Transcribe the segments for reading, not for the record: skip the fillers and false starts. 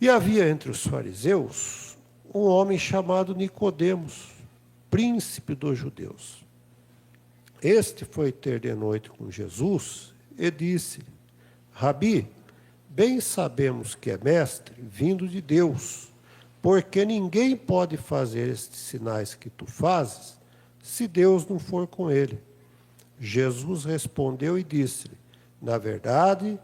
E havia entre os fariseus um homem chamado Nicodemos, príncipe dos judeus. Este foi ter de noite com Jesus e disse-lhe: Rabi, bem sabemos que é mestre, vindo de Deus, porque ninguém pode fazer estes sinais que tu fazes, se Deus não for com ele. Jesus respondeu e disse-lhe: na verdade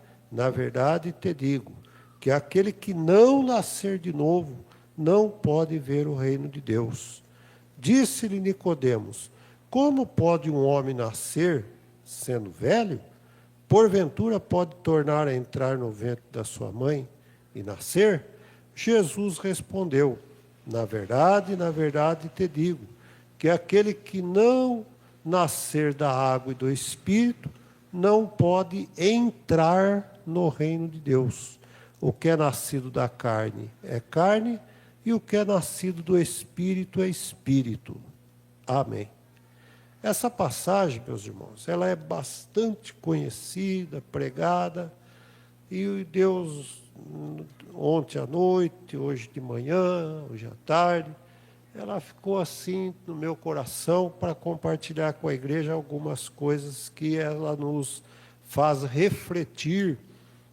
te digo, que aquele que não nascer de novo, não pode ver o reino de Deus. Disse-lhe Nicodemos: como pode um homem nascer sendo velho? Porventura pode tornar a entrar no ventre da sua mãe e nascer? Jesus respondeu: na verdade te digo, que aquele que não nascer da água e do Espírito, não pode entrar no reino de Deus. O que é nascido da carne é carne, e o que é nascido do Espírito é Espírito. Amém. Essa passagem, meus irmãos, ela é bastante conhecida, pregada, e Deus, ontem à noite, hoje de manhã, hoje à tarde, ela ficou assim no meu coração para compartilhar com a igreja algumas coisas que ela nos faz refletir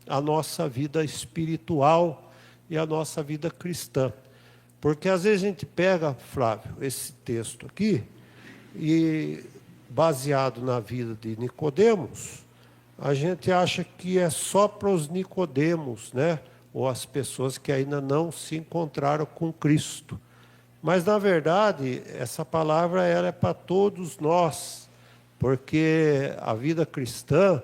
a nossa vida espiritual e a nossa vida cristã. Porque às vezes a gente pega, Flávio, esse texto aqui, e baseado na vida de Nicodemos, a gente acha que é só para os Nicodemos, né? Ou as pessoas que ainda não se encontraram com Cristo. Mas, na verdade, essa palavra ela é para todos nós, porque a vida cristã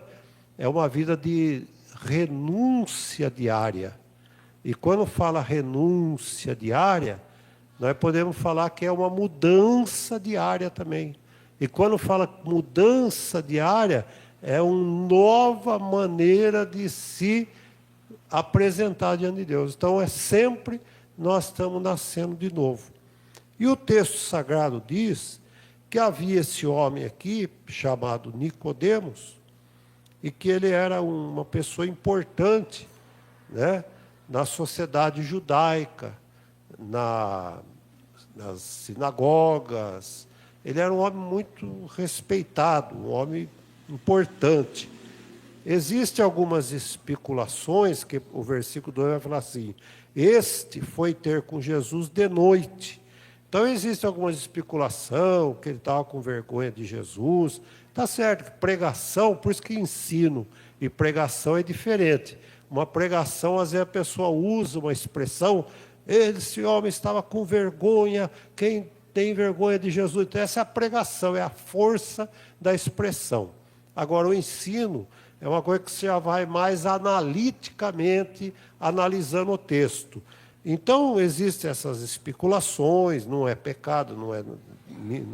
é uma vida de renúncia diária. E quando fala renúncia diária, nós podemos falar que é uma mudança diária também. E quando fala mudança diária, é uma nova maneira de se apresentar diante de Deus. Então, é sempre nós estamos nascendo de novo. E o texto sagrado diz que havia esse homem aqui, chamado Nicodemos, e que ele era uma pessoa importante, né, na sociedade judaica, nas sinagogas. Ele era um homem muito respeitado, um homem importante. Existem algumas especulações, que o versículo 2 vai falar assim: este foi ter com Jesus de noite. Então, existe alguma especulação, que ele estava com vergonha de Jesus. Está certo, pregação, por isso que ensino e pregação é diferente. Uma pregação, às vezes a pessoa usa uma expressão: esse homem estava com vergonha, quem tem vergonha de Jesus? Então, essa é a pregação, é a força da expressão. Agora, o ensino é uma coisa que você já vai mais analiticamente analisando o texto. Então, existem essas especulações, não é pecado, não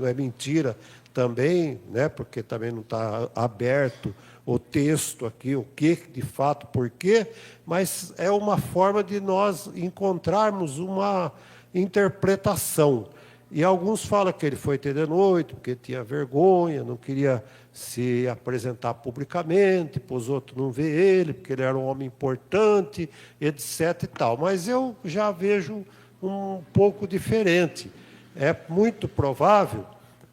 é mentira também, né? Porque também não está aberto o texto aqui, o que de fato, por quê, mas é uma forma de nós encontrarmos uma interpretação. E alguns falam que ele foi ter de noite, porque tinha vergonha, não queria se apresentar publicamente, para os outros não ver ele, porque ele era um homem importante, etc. e tal. Mas eu já vejo um pouco diferente. É muito provável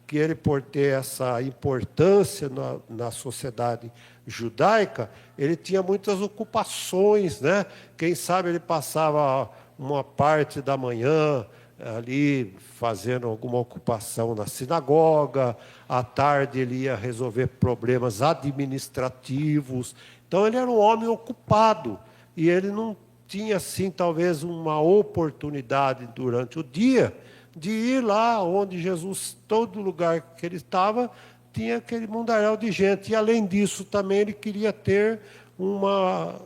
que ele, por ter essa importância na sociedade judaica, ele tinha muitas ocupações, né? Quem sabe ele passava uma parte da manhã ali fazendo alguma ocupação na sinagoga, à tarde ele ia resolver problemas administrativos. Então ele era um homem ocupado, e ele não tinha assim talvez uma oportunidade durante o dia de ir lá onde Jesus, todo lugar que ele estava, tinha aquele mundaréu de gente. E além disso também ele queria ter um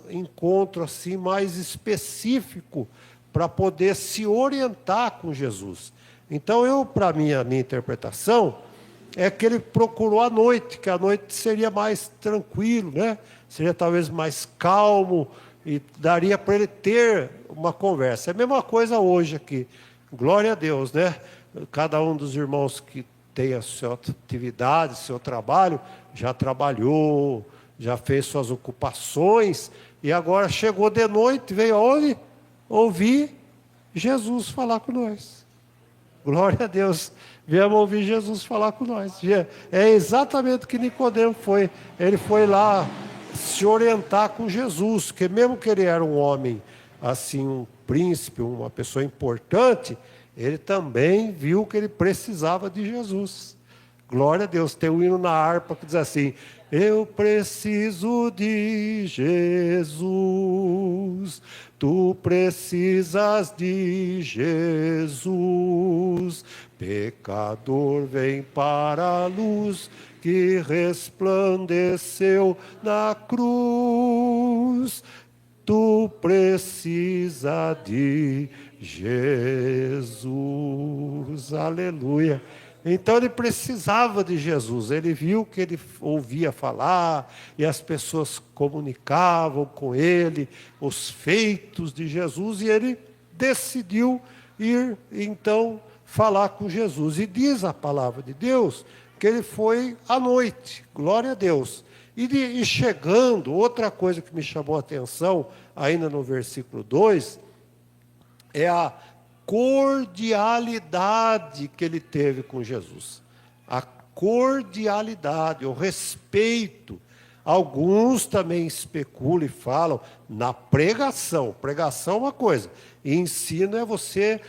encontro assim mais específico para poder se orientar com Jesus. Então, para minha interpretação, é que ele procurou a noite, que a noite seria mais tranquilo, né? Seria talvez mais calmo, e daria para ele ter uma conversa. É a mesma coisa hoje aqui. Glória a Deus, né? Cada um dos irmãos que tem a sua atividade, seu trabalho, já trabalhou, já fez suas ocupações, e agora chegou de noite, veio aonde? ouvir Jesus falar com nós. Glória a Deus. Viemos ouvir Jesus falar com nós. É exatamente o que Nicodemo foi. Ele foi lá se orientar com Jesus, porque mesmo que ele era um homem, assim, um príncipe, uma pessoa importante, ele também viu que ele precisava de Jesus. Glória a Deus. Tem um hino na harpa que diz assim: eu preciso de Jesus, tu precisas de Jesus. Pecador, vem para a luz que resplandeceu na cruz. Tu precisa de Jesus. Aleluia. Então ele precisava de Jesus. Ele viu que ele ouvia falar e as pessoas comunicavam com ele os feitos de Jesus, e ele decidiu ir então falar com Jesus. E diz a palavra de Deus que ele foi à noite. Glória a Deus. E chegando, outra coisa que me chamou a atenção, ainda no versículo 2, é a cordialidade que ele teve com Jesus. A cordialidade, o respeito. Alguns também especulam e falam na pregação. Pregação é uma coisa, e ensino é você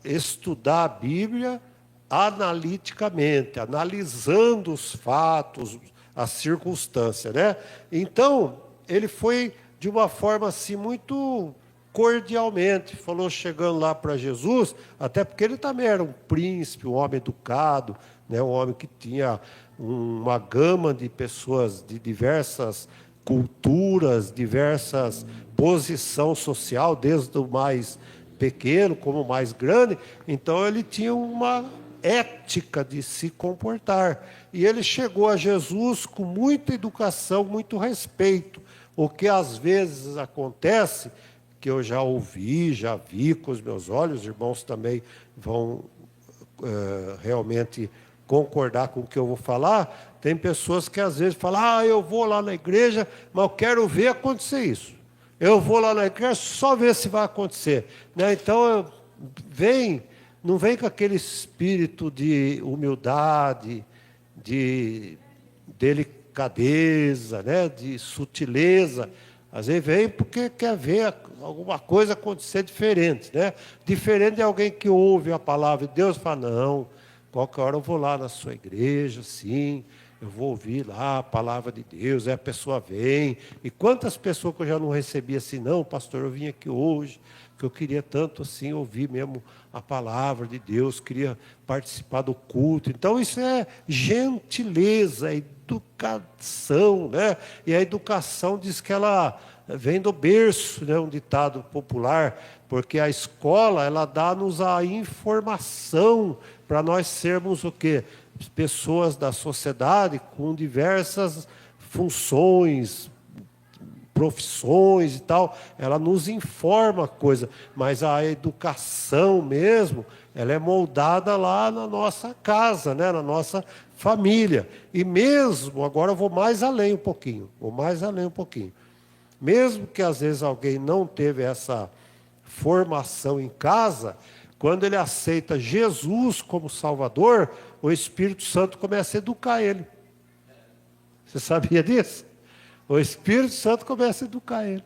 estudar a Bíblia analiticamente, analisando os fatos, a circunstância, né? Então, ele foi de uma forma assim muito cordialmente, falou chegando lá para Jesus, até porque ele também era um príncipe, um homem educado, né? Um homem que tinha uma gama de pessoas de diversas culturas, diversas posição social, desde o mais pequeno como o mais grande. Então ele tinha uma ética de se comportar. E ele chegou a Jesus com muita educação, muito respeito. O que às vezes acontece, que eu já ouvi, já vi com os meus olhos, os irmãos também vão realmente concordar com o que eu vou falar. Tem pessoas que às vezes falam: eu vou lá na igreja, mas eu quero ver acontecer isso. Eu vou lá na igreja só ver se vai acontecer, né? Então, não vem com aquele espírito de humildade, de delicadeza, né? De sutileza. Às vezes vem porque quer ver alguma coisa acontecer diferente, né? Diferente de alguém que ouve a palavra de Deus e fala: não, qualquer hora eu vou lá na sua igreja, sim, eu vou ouvir lá a palavra de Deus. Aí a pessoa vem. E quantas pessoas que eu já não recebi assim: não, pastor, eu vim aqui hoje, que eu queria tanto assim ouvir mesmo a palavra de Deus, queria participar do culto. Então isso é gentileza, é educação, né? E a educação diz que ela vem do berço, né? Um ditado popular, porque a escola, ela dá-nos a informação para nós sermos o quê? Pessoas da sociedade com diversas funções, profissões e tal. Ela nos informa coisa, mas a educação mesmo, ela é moldada lá na nossa casa, né? Na nossa família. E mesmo, agora eu vou mais além um pouquinho, mesmo que às vezes alguém não teve essa formação em casa, quando ele aceita Jesus como Salvador, o Espírito Santo começa a educar ele. Você sabia disso? O Espírito Santo começa a educar ele.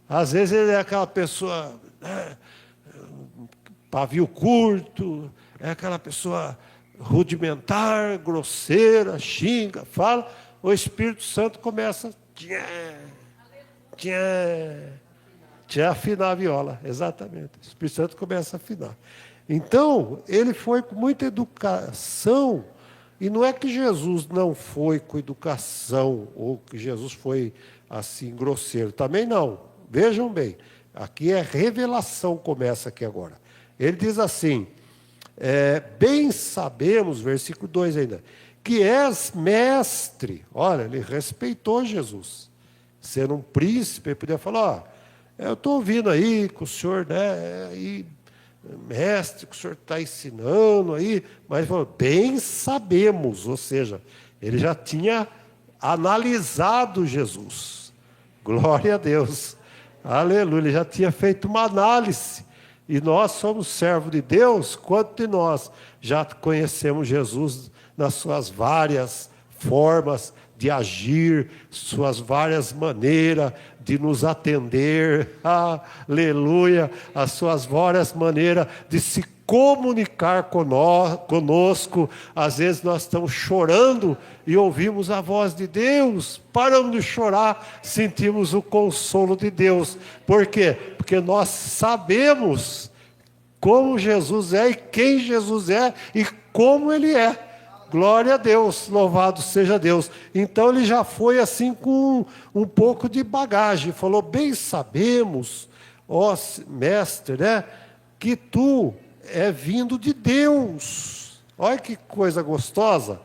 Às vezes ele é aquela pessoa, pavio curto, é aquela pessoa rudimentar, grosseira, xinga, fala. O Espírito Santo começa a afinar a viola, exatamente. O Espírito Santo começa a afinar. Então, ele foi com muita educação, e não é que Jesus não foi com educação, ou que Jesus foi assim, grosseiro, também não. Vejam bem, aqui é revelação, começa aqui agora. Ele diz assim: bem sabemos, versículo 2 ainda, que és mestre. Olha, ele respeitou Jesus. Sendo um príncipe, ele podia falar: eu estou ouvindo aí que o senhor, né, mestre, que o senhor está ensinando aí, mas ele falou: bem sabemos, ou seja, ele já tinha analisado Jesus. Glória a Deus. Aleluia, ele já tinha feito uma análise. E nós somos servos de Deus, quanto de nós já conhecemos Jesus nas suas várias formas de agir, suas várias maneiras de nos atender, aleluia, as suas várias maneiras de se comunicar conosco. Às vezes nós estamos chorando e ouvimos a voz de Deus, paramos de chorar, sentimos o consolo de Deus. Por quê? Porque nós sabemos como Jesus é e quem Jesus é e como Ele é. Glória a Deus, louvado seja Deus. Então ele já foi assim com um pouco de bagagem. Falou, bem sabemos, ó mestre, né, que tu é vindo de Deus. Olha que coisa gostosa,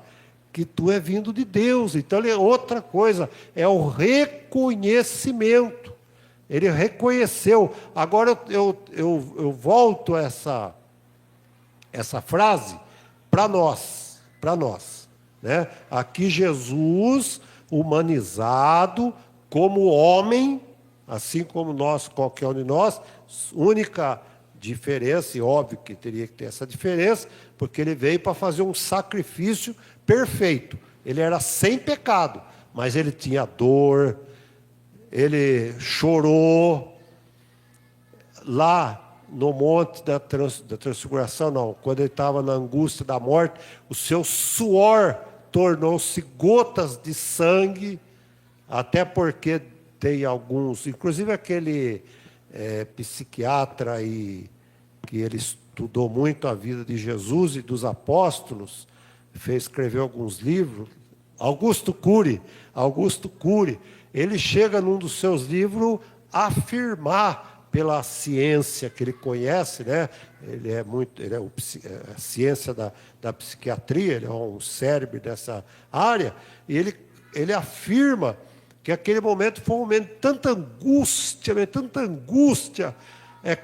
que tu é vindo de Deus. Então outra coisa, é o reconhecimento. Ele reconheceu. Agora eu volto essa frase para nós. Né? Aqui Jesus, humanizado, como homem, assim como nós, qualquer um de nós, única diferença, e óbvio que teria que ter essa diferença, porque ele veio para fazer um sacrifício perfeito. Ele era sem pecado, mas ele tinha dor, ele chorou, lá no monte da transfiguração, não, quando ele estava na angústia da morte, o seu suor tornou-se gotas de sangue, até porque tem alguns, inclusive aquele psiquiatra que ele estudou muito a vida de Jesus e dos apóstolos, escreveu alguns livros, Augusto Cury, ele chega num dos seus livros a afirmar, pela ciência que ele conhece, né? Ele é a ciência da psiquiatria, ele é um cérebro dessa área, e ele afirma que aquele momento foi um momento de tanta angústia,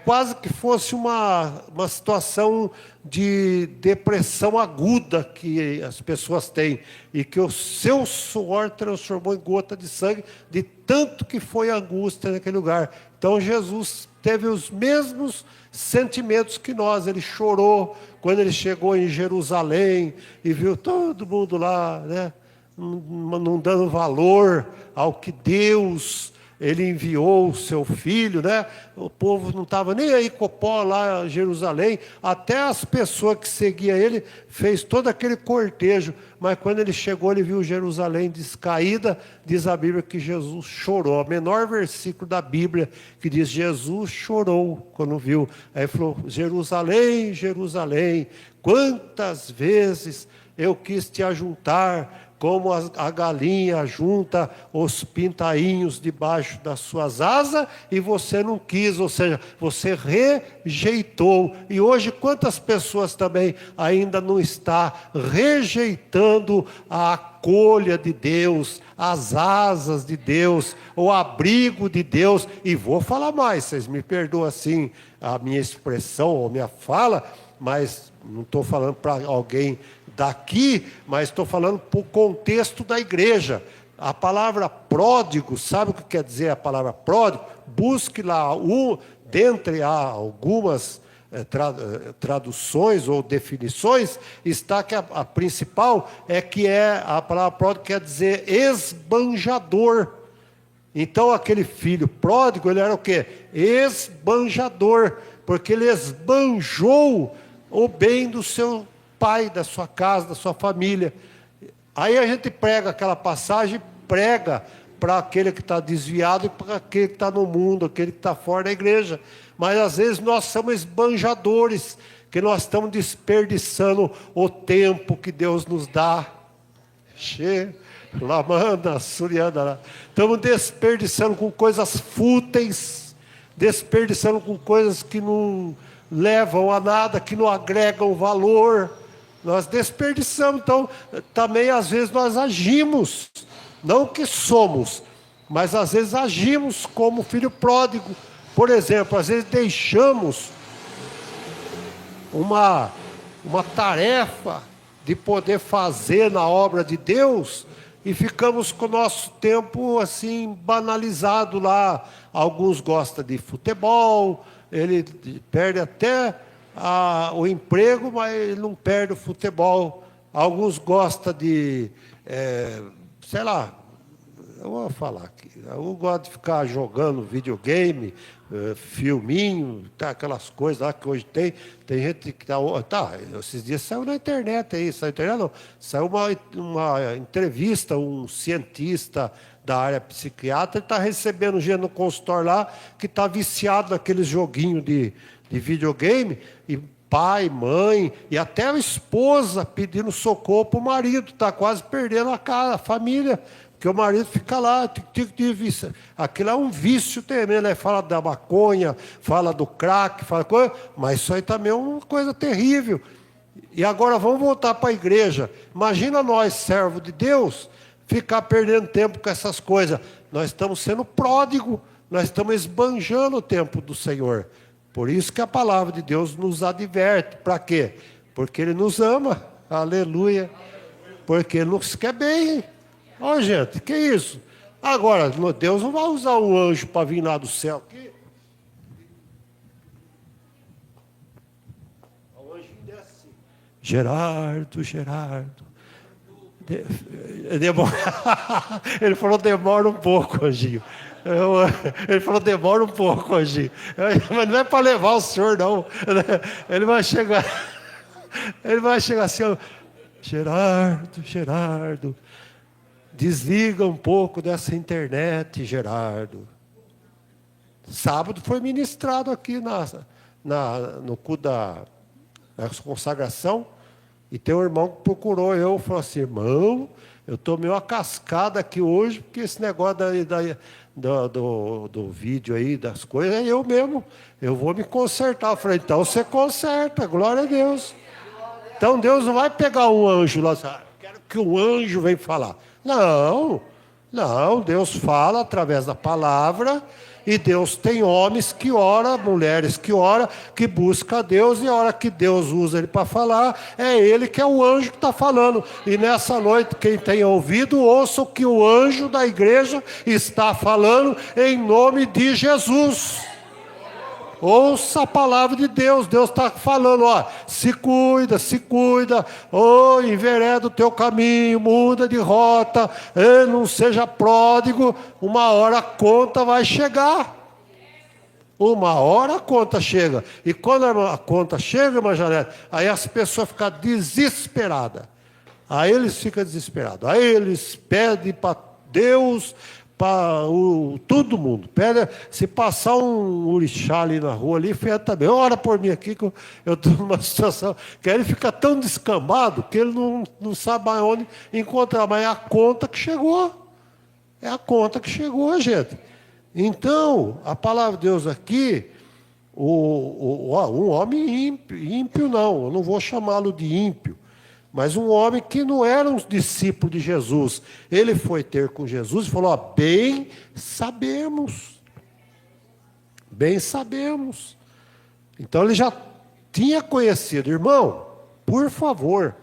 quase que fosse uma situação de depressão aguda que as pessoas têm, e que o seu suor transformou em gota de sangue, de tanto que foi a angústia naquele lugar. Então Jesus teve os mesmos sentimentos que nós. Ele chorou quando ele chegou em Jerusalém e viu todo mundo lá, né, não dando valor ao que Deus, ele enviou o seu filho, né? O povo não estava nem aí com o pó lá em Jerusalém, até as pessoas que seguiam ele, fez todo aquele cortejo, mas quando ele chegou, ele viu Jerusalém descaída, diz a Bíblia que Jesus chorou, o menor versículo da Bíblia, que diz, Jesus chorou quando viu, aí ele falou, Jerusalém, Jerusalém, quantas vezes eu quis te ajuntar, como a galinha junta os pintainhos debaixo das suas asas, e você não quis, ou seja, você rejeitou. E hoje quantas pessoas também ainda não estão rejeitando a acolha de Deus, as asas de Deus, o abrigo de Deus. E vou falar mais, vocês me perdoam assim a minha expressão ou minha fala, mas não estou falando para alguém daqui, mas estou falando para o contexto da igreja. A palavra pródigo, sabe o que quer dizer a palavra pródigo? Busque lá, dentre algumas traduções ou definições, está que a principal a palavra pródigo quer dizer esbanjador. Então aquele filho pródigo, ele era o quê? Esbanjador, porque ele esbanjou o bem do seu pai, da sua casa, da sua família. Aí a gente prega aquela passagem, prega para aquele que está desviado e para aquele que está no mundo, aquele que está fora da igreja. Mas às vezes nós somos esbanjadores, que nós estamos desperdiçando o tempo que Deus nos dá. Estamos desperdiçando com coisas fúteis, desperdiçando com coisas que não levam a nada, que não agregam valor. Nós desperdiçamos. Então também às vezes nós agimos, não que somos, mas às vezes agimos como filho pródigo. Por exemplo, às vezes deixamos uma tarefa de poder fazer na obra de Deus, e ficamos com o nosso tempo assim banalizado lá. Alguns gostam de futebol, ele perde até o emprego, mas ele não perde o futebol. Alguns gostam de, sei lá, eu vou falar aqui, eu gosto de ficar jogando videogame, filminho, tá, aquelas coisas lá que hoje tem gente que esses dias saiu na internet aí, saiu na internet não, saiu uma entrevista, um cientista da área psiquiatra, está recebendo gente no consultório lá que está viciado naqueles joguinhos de videogame, e pai, mãe, e até a esposa pedindo socorro para o marido, está quase perdendo a família, porque o marido fica lá, aquilo é um vício tremendo, fala da maconha, fala do crack, fala coisa, mas isso aí também é uma coisa terrível. E agora vamos voltar para a igreja. Imagina nós, servos de Deus, ficar perdendo tempo com essas coisas. Nós estamos sendo pródigos, nós estamos esbanjando o tempo do Senhor. Por isso que a palavra de Deus nos adverte. Para quê? Porque Ele nos ama. Aleluia. Porque Ele nos quer bem. Ó, gente, que isso? Agora, Deus não vai usar um anjo para vir lá do céu aqui. O anjo desce. Gerardo. Ele falou, demora um pouco, anjinho. Ele falou, demora um pouco, anjinho. Mas não é para levar o senhor, não. Ele vai chegar assim, ó, Gerardo. Desliga um pouco dessa internet, Gerardo. Sábado foi ministrado aqui no culto da consagração, e tem um irmão que procurou eu e falou assim, irmão, eu tomei uma cascada aqui hoje, porque esse negócio do vídeo aí, das coisas, é eu mesmo, eu vou me consertar. Eu falei, então você conserta, glória a Deus. Então Deus não vai pegar um anjo lá, quero que o anjo venha falar. Não, Deus fala através da palavra, e Deus tem homens que oram, mulheres que oram, que buscam a Deus, e a hora que Deus usa ele para falar, é Ele que é o anjo que está falando. E nessa noite, quem tem ouvido, ouça o que o anjo da igreja está falando, em nome de Jesus. Ouça a palavra de Deus. Deus está falando, ó, se cuida, envereda o teu caminho, muda de rota, não seja pródigo, uma hora a conta vai chegar. Uma hora a conta chega. E quando a conta chega, irmã Janete, aí as pessoas ficam desesperadas. Aí eles ficam desesperados. Aí eles pedem para Deus, para todo mundo. Pede, se passar um orixá ali na rua, ali, Fé também, ora por mim aqui, que eu estou numa situação que ele fica tão descambado que ele não sabe mais onde encontrar. Mas é a conta que chegou. É a conta que chegou, gente. Então, a palavra de Deus aqui, um homem ímpio não, eu não vou chamá-lo de ímpio, mas um homem que não era um discípulo de Jesus. Ele foi ter com Jesus e falou, bem sabemos. Então ele já tinha conhecido. Irmão, por favor,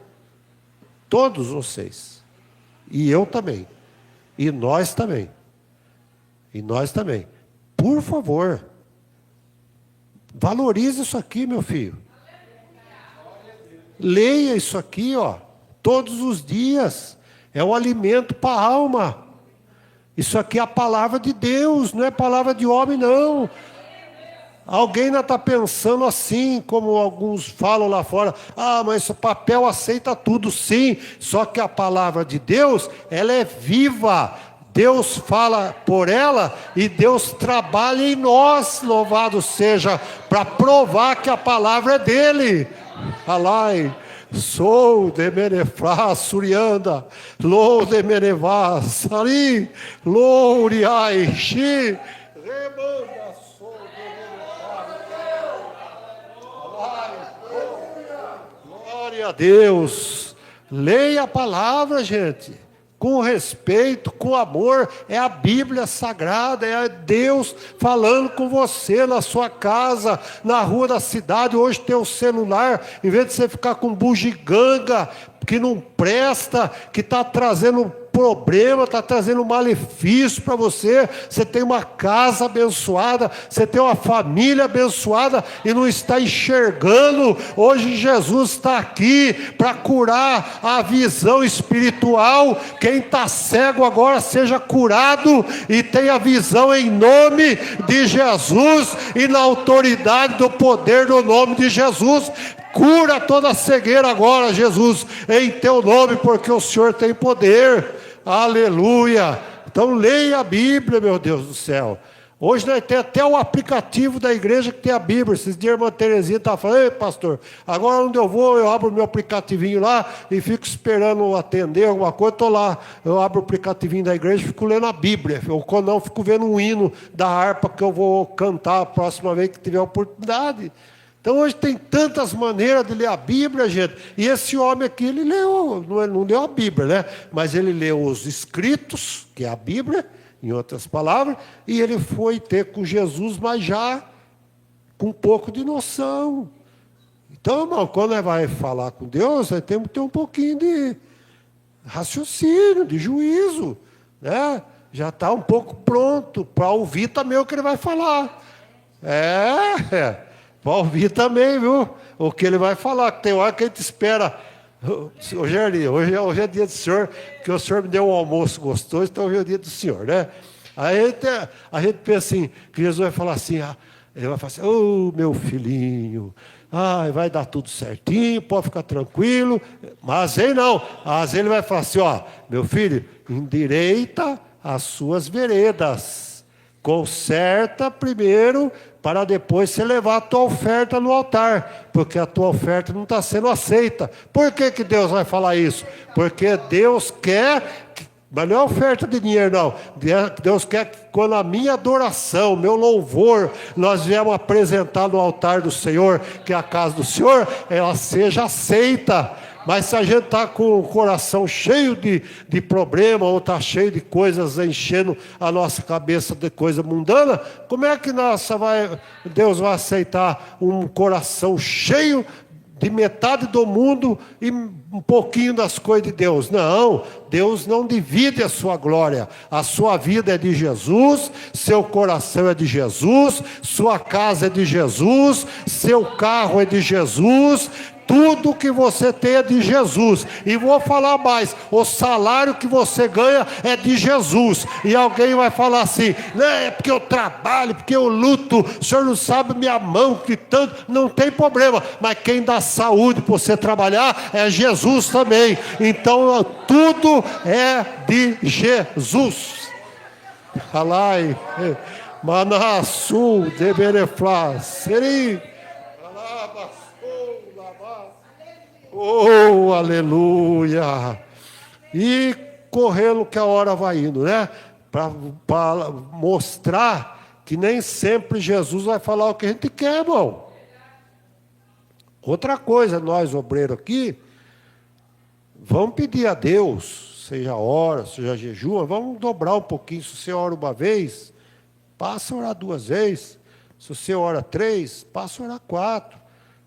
todos vocês, e eu também, e nós também, por favor, valorize isso aqui, meu filho. Leia isso aqui, ó, todos os dias. É um alimento para a alma. Isso aqui é a palavra de Deus, não é palavra de homem, não. Alguém ainda está pensando assim, como alguns falam lá fora, mas o papel aceita tudo, sim. Só que a palavra de Deus, ela é viva. Deus fala por ela e Deus trabalha em nós, louvado seja, para provar que a palavra é dele. Alai, sou de Menefá, Surianda, Lou de Menevá, Sari, Louriai, Xi, Remanda, sou de Menefá. Glória a Deus. Leia a palavra, gente. Com respeito, com amor, é a Bíblia Sagrada, é Deus falando com você na sua casa, na rua da cidade. Hoje tem o celular, em vez de você ficar com bugiganga, que não presta, que está trazendo problema, está trazendo malefício para você. Você tem uma casa abençoada, você tem uma família abençoada e não está enxergando. Hoje Jesus está aqui para curar a visão espiritual. Quem está cego agora seja curado e tenha visão em nome de Jesus e na autoridade do poder do nome de Jesus. Cura toda a cegueira agora, Jesus, em teu nome, porque o Senhor tem poder. Aleluia. Então leia a Bíblia, meu Deus do céu. Hoje nós temos até o aplicativo da igreja que tem a Bíblia. Esses dias a irmã Terezinha estava falando: ei, pastor, agora onde eu vou, eu abro o meu aplicativinho lá e fico esperando atender alguma coisa, estou lá, eu abro o aplicativinho da igreja e fico lendo a Bíblia. Ou quando não, fico vendo um hino da harpa que eu vou cantar a próxima vez que tiver oportunidade. Então hoje tem tantas maneiras de ler a Bíblia, gente. E esse homem aqui, ele leu, não leu a Bíblia, né? Mas ele leu os escritos, que é a Bíblia, em outras palavras, e ele foi ter com Jesus, mas já com um pouco de noção. Então, irmão, quando ele vai falar com Deus, nós temos que ter um pouquinho de raciocínio, de juízo, né? Já está um pouco pronto para ouvir também o que ele vai falar. Para ouvir também, viu? O que ele vai falar, que tem hora que a gente espera. Hoje é dia do Senhor, que o Senhor me deu um almoço gostoso, então hoje é o dia do Senhor, né? Aí a gente pensa assim, que Jesus vai falar assim, ele vai falar assim: ô meu filhinho, vai dar tudo certinho, pode ficar tranquilo. Mas aí não, às vezes ele vai falar assim: ó, meu filho, endireita as suas veredas, conserta primeiro, para depois você levar a tua oferta no altar, porque a tua oferta não está sendo aceita. Por que Deus vai falar isso? Porque Deus quer, mas não é oferta de dinheiro não, Deus quer que quando a minha adoração, meu louvor, nós viemos apresentar no altar do Senhor, que é a casa do Senhor, ela seja aceita. Mas se a gente está com o coração cheio de problema, ou está cheio de coisas enchendo a nossa cabeça de coisa mundana, como é que Deus vai aceitar um coração cheio de metade do mundo e um pouquinho das coisas de Deus? Não, Deus não divide a sua glória. A sua vida é de Jesus, seu coração é de Jesus, sua casa é de Jesus, seu carro é de Jesus. Tudo que você tem é de Jesus. E vou falar mais: o salário que você ganha é de Jesus. E alguém vai falar assim: é porque eu trabalho, porque eu luto, o senhor não sabe minha mão que tanto. Não tem problema, mas quem dá saúde para você trabalhar é Jesus também. Então tudo é de Jesus. Alai, Manassu, Debereflá, Seri. Oh, aleluia! E correndo que a hora vai indo, né? Para mostrar que nem sempre Jesus vai falar o que a gente quer, irmão. Outra coisa, nós obreiros aqui, vamos pedir a Deus, seja hora, seja jejum, vamos dobrar um pouquinho. Se você ora uma vez, passa a orar 2 vezes. Se você ora 3, passa a orar 4.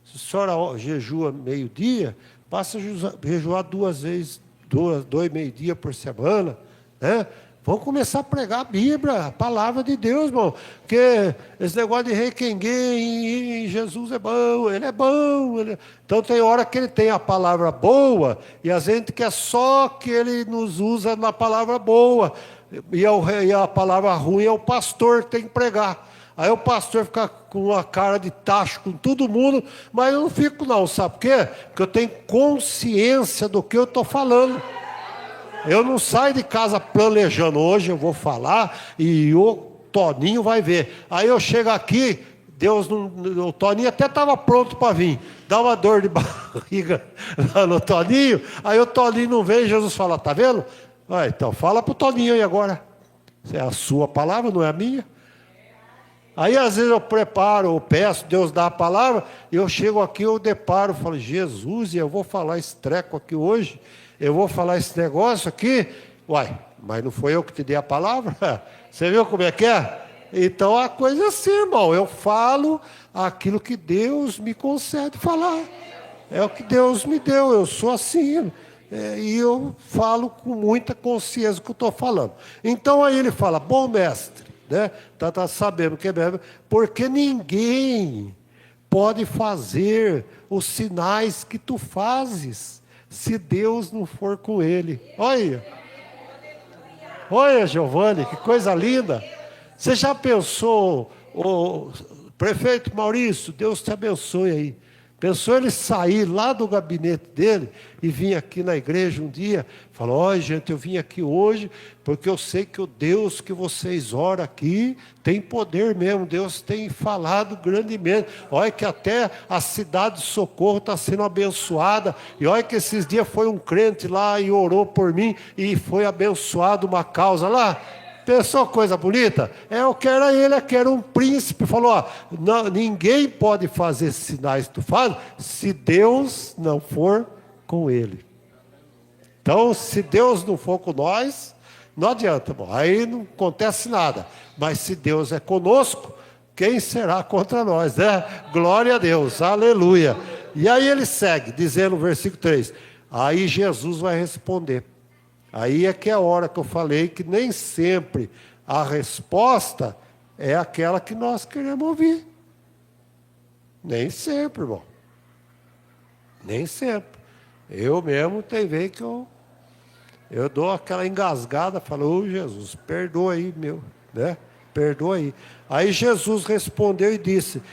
Se a senhora jejua meio-dia, passa a jejuar 2 vezes, 2 meio-dia por semana, né? Vamos começar a pregar a Bíblia, a palavra de Deus, irmão. Porque esse negócio de requenguer, Jesus é bom, ele é bom. Então tem hora que ele tem a palavra boa, e a gente quer só que ele nos usa na palavra boa. E a palavra ruim é o pastor que tem que pregar. Aí o pastor fica com uma cara de tacho com todo mundo, mas eu não fico não, sabe por quê? Porque eu tenho consciência do que eu estou falando. Eu não saio de casa planejando, hoje eu vou falar e o Toninho vai ver. Aí eu chego aqui, o Toninho até estava pronto para vir. Dá uma dor de barriga lá no Toninho, aí o Toninho não vem, Jesus fala: tá vendo? Então fala para o Toninho aí agora. É a sua palavra, não é a minha. Aí às vezes eu preparo, eu peço, Deus dá a palavra, e eu chego aqui, eu deparo, falo: Jesus, eu vou falar esse treco aqui hoje, eu vou falar esse negócio aqui. Mas não foi eu que te dei a palavra? Você viu como é que é? Então a coisa é assim, irmão, eu falo aquilo que Deus me concede falar. É o que Deus me deu, eu sou assim. e eu falo com muita consciência o que eu estou falando. Então aí ele fala, bom mestre, né? Tá sabendo que é mesmo, porque ninguém pode fazer os sinais que tu fazes, se Deus não for com ele. Olha, Giovanni, que coisa linda. Você já pensou, o prefeito Maurício, Deus te abençoe aí. Pensou ele sair lá do gabinete dele e vir aqui na igreja um dia, falou, olha gente, eu vim aqui hoje porque eu sei que o Deus que vocês oram aqui tem poder mesmo, Deus tem falado grandemente, olha que até a cidade de Socorro está sendo abençoada, e olha que esses dias foi um crente lá e orou por mim e foi abençoado uma causa lá. Pensou coisa bonita? Eu quero ele, que era um príncipe. Falou, ó, não, ninguém pode fazer sinais que tu faz se Deus não for com ele. Então, se Deus não for com nós, não adianta, bom, aí não acontece nada. Mas se Deus é conosco, quem será contra nós, né? Glória a Deus, aleluia. E aí ele segue, dizendo no versículo 3, aí Jesus vai responder. Aí é que é a hora que eu falei que nem sempre a resposta é aquela que nós queremos ouvir. Nem sempre, irmão. Nem sempre. Eu mesmo tem vez que eu dou aquela engasgada, falo, ô Jesus, perdoa aí, meu, né? Perdoa aí. Aí Jesus respondeu e disse,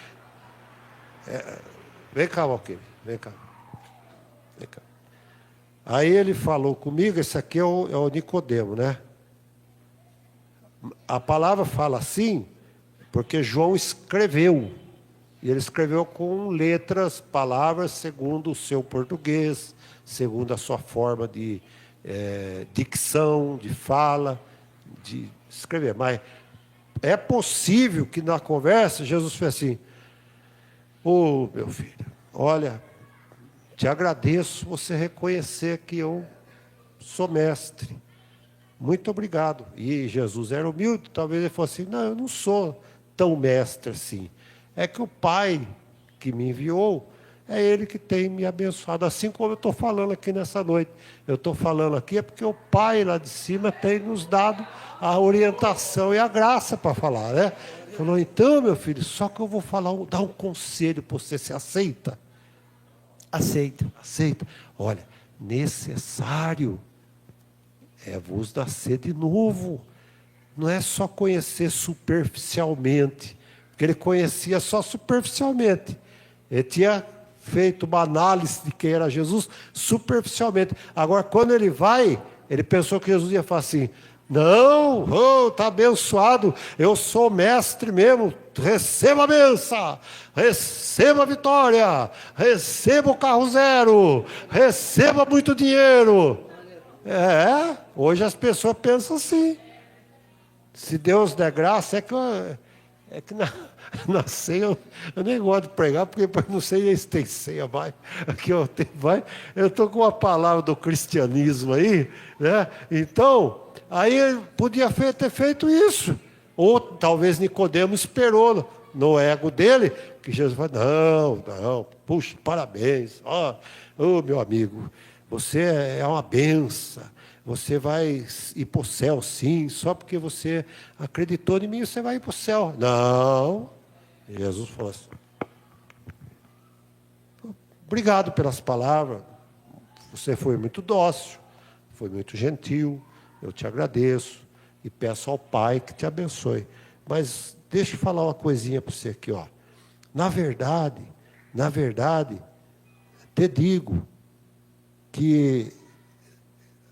vem cá, Valquíria, vem cá. Vem cá. Aí ele falou comigo, esse aqui é o Nicodemo, né? A palavra fala assim, porque João escreveu. E ele escreveu com letras, palavras, segundo o seu português, segundo a sua forma de dicção, de fala, de escrever. Mas é possível que na conversa Jesus fez assim, ô meu filho, olha, te agradeço você reconhecer que eu sou mestre. Muito obrigado. E Jesus era humilde, talvez ele fosse assim, não, eu não sou tão mestre assim. É que o Pai que me enviou, é Ele que tem me abençoado. Assim como eu estou falando aqui nessa noite. Eu estou falando aqui é porque o Pai lá de cima tem nos dado a orientação e a graça para falar, né? Falou, então, meu filho, só que eu vou dar um conselho para você, se aceita? Aceita. Olha, necessário é vos nascer de novo. Não é só conhecer superficialmente, porque ele conhecia só superficialmente. Ele tinha feito uma análise de quem era Jesus superficialmente. Agora, quando ele vai, ele pensou que Jesus ia falar assim, não, está abençoado, eu sou mestre mesmo, receba a benção, receba a vitória, receba o carro zero, receba muito dinheiro. Hoje as pessoas pensam assim. Se Deus der graça, é que na ceia eu nem gosto de pregar, porque não sei se tem ceia mais. Aqui eu estou com a palavra do cristianismo aí, né? Então, aí ele podia ter feito isso. Ou talvez Nicodemo esperou no ego dele, que Jesus falou, não, puxa, parabéns, meu amigo, você é uma benção. Você vai ir para o céu, sim, só porque você acreditou em mim, você vai ir para o céu. Não. Jesus falou assim, obrigado pelas palavras, você foi muito dócil, foi muito gentil, eu te agradeço e peço ao Pai que te abençoe. Mas deixa eu falar uma coisinha para você aqui, ó. Na verdade, te digo que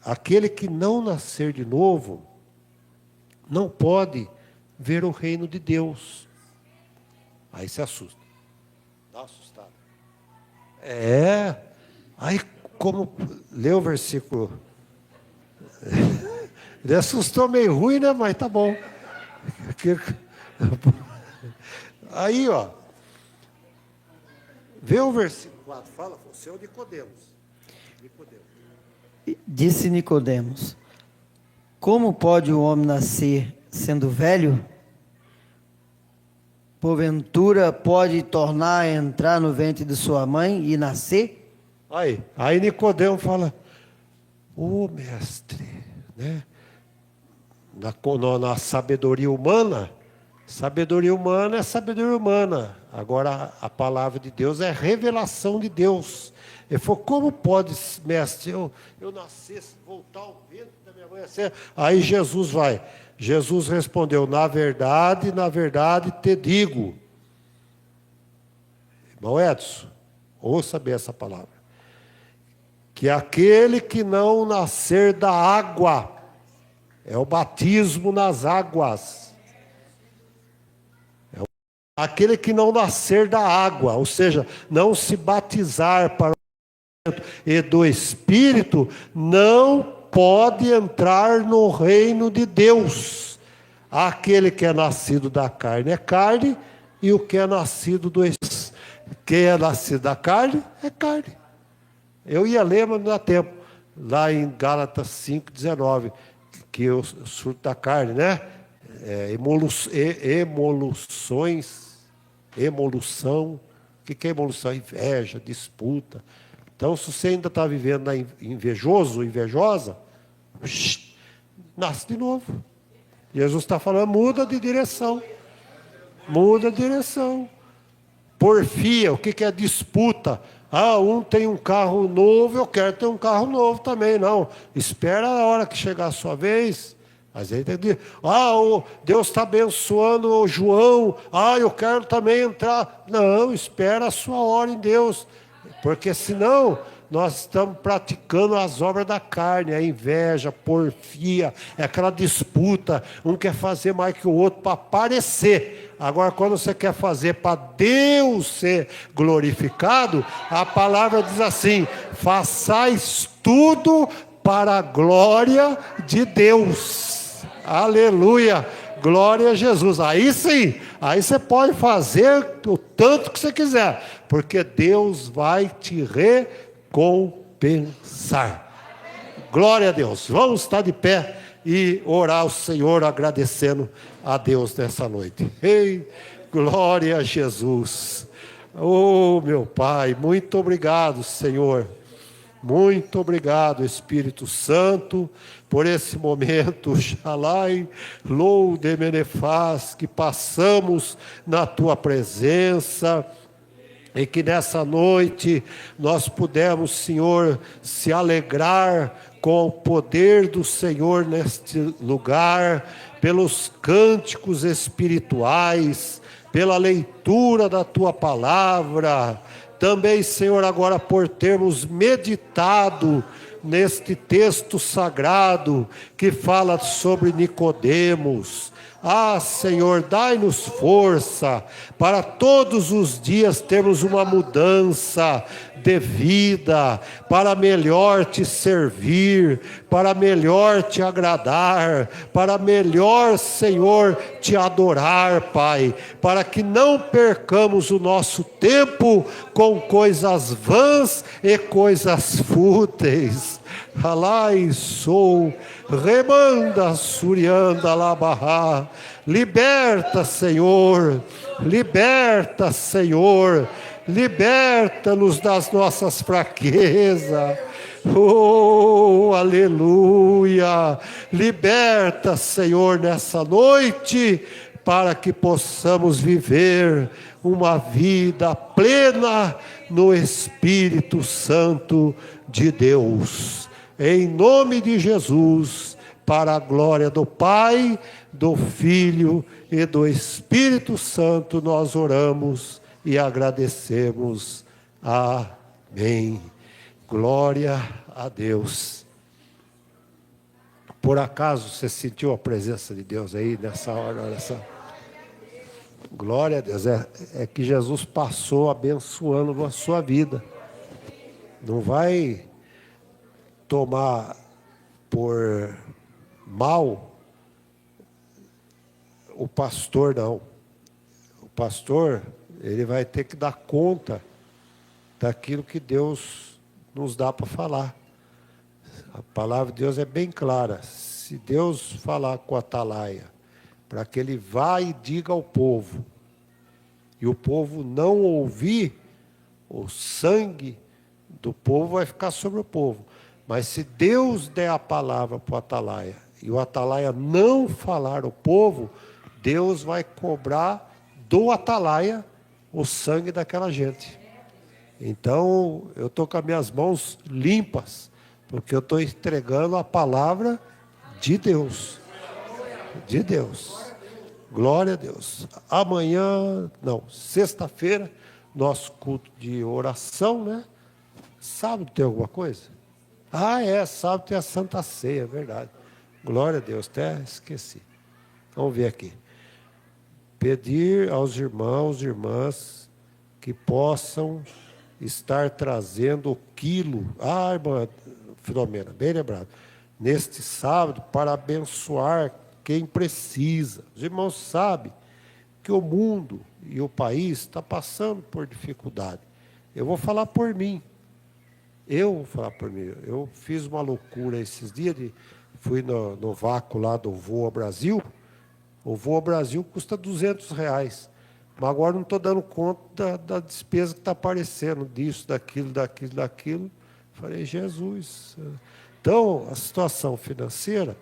aquele que não nascer de novo não pode ver o reino de Deus. Aí se assusta. Dá uma assustada. Aí como leu o versículo. Ele assustou meio ruim, né? Mas tá bom. Aí, ó. Vê o versículo 4. Fala, você é o Nicodemos. Disse Nicodemos, como pode o homem nascer sendo velho? Porventura pode tornar a entrar no ventre de sua mãe e nascer? Aí Nicodemo fala, Ô mestre, né? Na sabedoria humana é sabedoria humana. Agora a palavra de Deus é revelação de Deus. Ele falou, como pode, mestre, eu nascesse, voltar ao ventre da minha mãe? Aí Jesus respondeu, na verdade te digo. Irmão Edson, ouça bem essa palavra. Que aquele que não nascer da água, é o batismo nas águas. Aquele que não nascer da água, ou seja, não se batizar para o e do Espírito, não pode entrar no reino de Deus. Aquele que é nascido da carne é carne, e o que é nascido do Espírito. Quem é nascido da carne é carne. Eu ia ler, mas não dá tempo. Lá em Gálatas 5,19, que o surto da carne, né? Emolução. O que é emolução? Inveja, disputa. Então, se você ainda está vivendo invejoso, invejosa, nasce de novo. Jesus está falando, muda de direção. Muda de direção. Porfia, o que é disputa? Um tem um carro novo, eu quero ter um carro novo também. Não, espera a hora que chegar a sua vez. Mas aí tem que dizer, Deus está abençoando o João, eu quero também entrar. Não, espera a sua hora em Deus, porque senão nós estamos praticando as obras da carne, a inveja, a porfia, é aquela disputa, um quer fazer mais que o outro para aparecer. Agora, quando você quer fazer para Deus ser glorificado, a palavra diz assim, façais tudo para a glória de Deus. Aleluia, glória a Jesus. Aí sim, aí você pode fazer o tanto que você quiser, porque Deus vai te recompensar. Glória a Deus. Vamos estar de pé e orar ao Senhor, agradecendo a Deus nessa noite. Ei, glória a Jesus. Oh, meu Pai, muito obrigado, Senhor. Muito obrigado, Espírito Santo, por esse momento, Shalai, Loude Menefaz, que passamos na Tua presença, e que nessa noite nós pudemos, Senhor, se alegrar com o poder do Senhor neste lugar, pelos cânticos espirituais, pela leitura da Tua palavra. Também, Senhor, agora por termos meditado neste texto sagrado que fala sobre Nicodemos. Senhor, dai-nos força para todos os dias termos uma mudança de vida, para melhor te servir, para melhor te agradar, para melhor, Senhor, te adorar, Pai, para que não percamos o nosso tempo com coisas vãs e coisas fúteis. Alai sou, remanda surianda labarra, liberta, Senhor, liberta-nos das nossas fraquezas. Oh, aleluia, liberta, Senhor, nessa noite, para que possamos viver uma vida plena no Espírito Santo de Deus. Em nome de Jesus, para a glória do Pai, do Filho e do Espírito Santo, nós oramos e agradecemos. Amém. Glória a Deus. Por acaso você sentiu a presença de Deus aí nessa hora? Glória a Deus. É que Jesus passou abençoando a sua vida. Não vai tomar por mal o pastor, não. O pastor, ele vai ter que dar conta daquilo que Deus nos dá para falar. A palavra de Deus é bem clara. Se Deus falar com a atalaia, para que ele vá e diga ao povo, e o povo não ouvir, o sangue do povo vai ficar sobre o povo. Mas se Deus der a palavra para o atalaia, e o atalaia não falar o povo, Deus vai cobrar do atalaia o sangue daquela gente. Então, eu estou com as minhas mãos limpas, porque eu estou entregando a palavra de Deus. De Deus. Glória a Deus. Amanhã, não, sexta-feira, nosso culto de oração, né? Sábado tem alguma coisa? Sábado tem a Santa Ceia, é verdade. Glória a Deus, até esqueci. Vamos ver aqui. Pedir aos irmãos e irmãs que possam estar trazendo o quilo, irmã Filomena, bem lembrado, neste sábado, para abençoar quem precisa. Os irmãos sabem que o mundo e o país está passando por dificuldade. Eu vou falar por mim. Eu fiz uma loucura esses dias, fui no vácuo lá do Voa Brasil. O Voa Brasil custa R$200. Mas agora não estou dando conta da despesa que está aparecendo, disso, daquilo. Falei, Jesus. Então, a situação financeira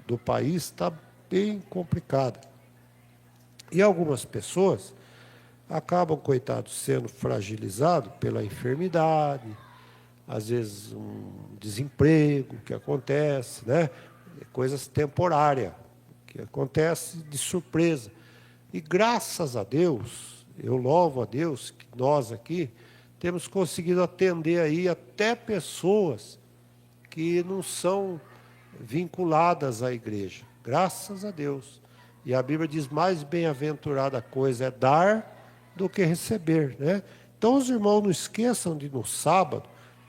do país está bem complicada. E algumas pessoas acabam, coitados, sendo fragilizados pela enfermidade, às vezes um desemprego que acontece, né? Coisas temporárias, que acontece de surpresa. E graças a Deus, eu louvo a Deus, que nós aqui temos conseguido atender aí até pessoas que não são vinculadas à igreja. Graças a Deus. E a Bíblia diz, mais bem-aventurada coisa é dar do que receber, né? Então os irmãos não esqueçam de no sábado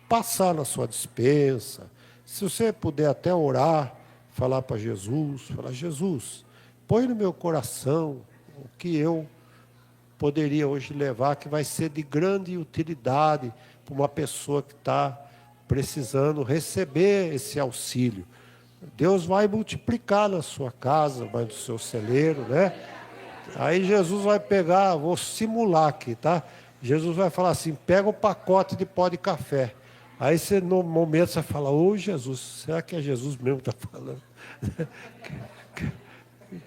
passar na sua despensa. Se você puder até orar, falar para Jesus, falar, Jesus, põe no meu coração o que eu poderia hoje levar, que vai ser de grande utilidade para uma pessoa que está precisando receber esse auxílio. Deus vai multiplicar na sua casa, vai no seu celeiro, né? Aí Jesus vai pegar, vou simular aqui, tá? Jesus vai falar assim, pega o pacote de pó de café. Aí você, no momento, você fala, ô Jesus, será que é Jesus mesmo que está falando?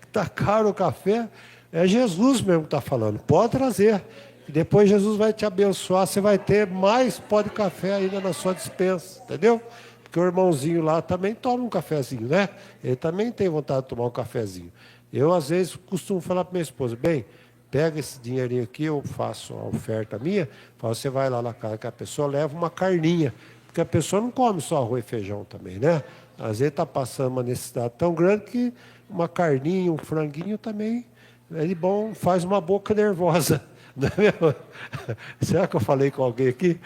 Está caro o café? É Jesus mesmo que está falando, pode trazer. E depois Jesus vai te abençoar, você vai ter mais pó de café ainda na sua despensa, entendeu? Porque o irmãozinho lá também toma um cafezinho, né? Ele também tem vontade de tomar um cafezinho. Eu, às vezes, costumo falar para minha esposa, bem, pega esse dinheirinho aqui, eu faço a oferta minha, você vai lá na casa que a pessoa leva uma carninha, porque a pessoa não come só arroz e feijão também, né? Às vezes está passando uma necessidade tão grande que uma carninha, um franguinho também, é bom, faz uma boca nervosa. Não é mesmo? Será que eu falei com alguém aqui?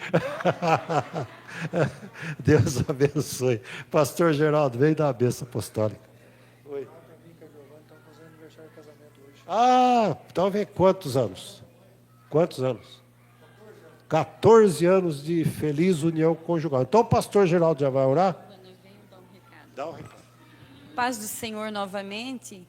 Deus abençoe. Pastor Geraldo, vem dar a bênção apostólica. Oi. Então vem quantos anos? Quantos anos? 14 anos de feliz união conjugal. Então o pastor Geraldo já vai orar? Dá um recado. Paz do Senhor novamente.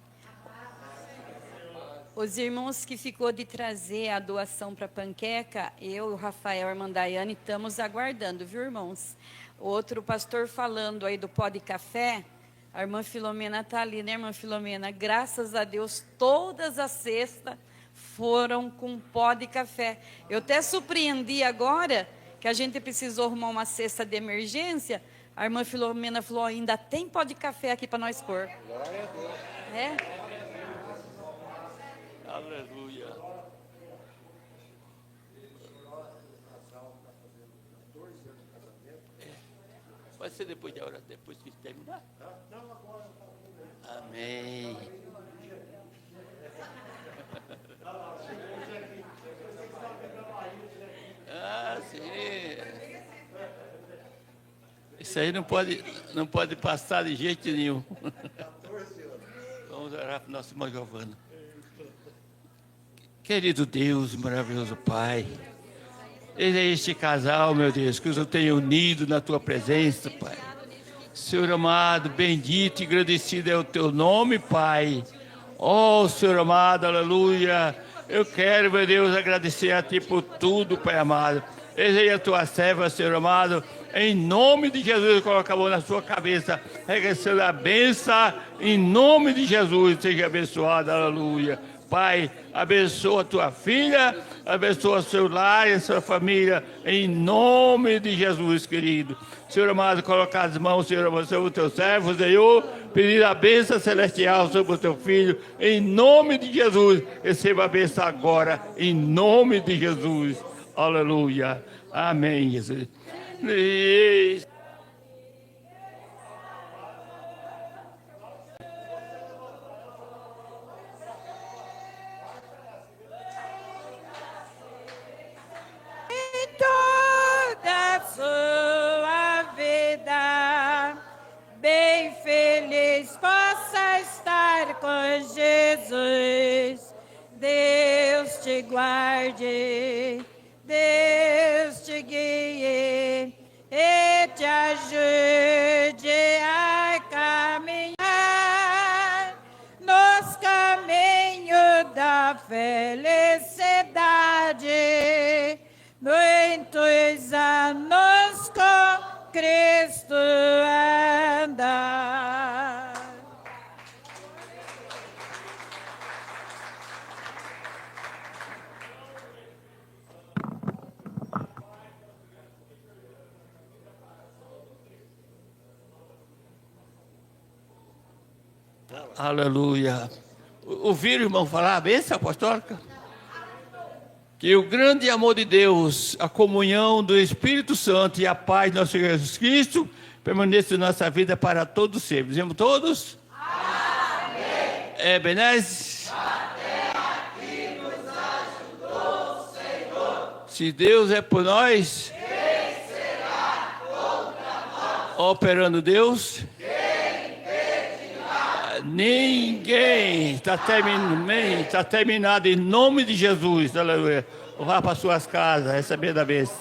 Os irmãos que ficou de trazer a doação para a panqueca, eu, o Rafael e a irmã Daiane, estamos aguardando, viu, irmãos? Outro pastor falando aí do pó de café, a irmã Filomena está ali, né, irmã Filomena? Graças a Deus, todas as cestas foram com pó de café. Eu até surpreendi agora, que a gente precisou arrumar uma cesta de emergência, a irmã Filomena falou, ainda tem pó de café aqui para nós pôr. Glória a Deus. É? Aleluia. Vai ser depois da hora, depois que terminar? Não, agora. Amém. Sim. Isso aí não pode passar de jeito nenhum. Vamos orar para o nosso irmão Giovana. Querido Deus, maravilhoso Pai, eis este casal, meu Deus, que eu tenho unido na Tua presença, Pai. Senhor amado, bendito e agradecido é o Teu nome, Pai. Oh, Senhor amado, aleluia. Eu quero, meu Deus, agradecer a Ti por tudo, Pai amado. Eis aí a tua serva, Senhor amado. Em nome de Jesus, coloca a mão na sua cabeça, recebendo a bênção. Em nome de Jesus, seja abençoada, aleluia. Pai, abençoa a tua filha, abençoa seu lar e a sua família, em nome de Jesus, querido. Senhor amado, coloca as mãos, Senhor amado, sobre o teu servo, Senhor, pedir a bênção celestial sobre o teu filho, em nome de Jesus. Receba a bênção agora, em nome de Jesus. Aleluia. Amém, Jesus. Toda a sua vida, bem feliz possa estar com Jesus. Deus te guarde, Deus te guie e te ajude a caminhar nos caminhos da felicidade. Muitos anos com Cristo andar. Aleluia. Ouviram, irmão, falar a bênção apostólica? Que o grande amor de Deus, a comunhão do Espírito Santo e a paz de nosso Senhor Jesus Cristo permaneça em nossa vida para todos sempre. Dizemos todos? Amém. Ebenezer. Até aqui nos ajudou, Senhor. Se Deus é por nós, quem será contra nós? Operando Deus, quem impedirá? Ninguém. Está terminado em nome de Jesus. Aleluia. Vá para suas casas, recebendo a bênção.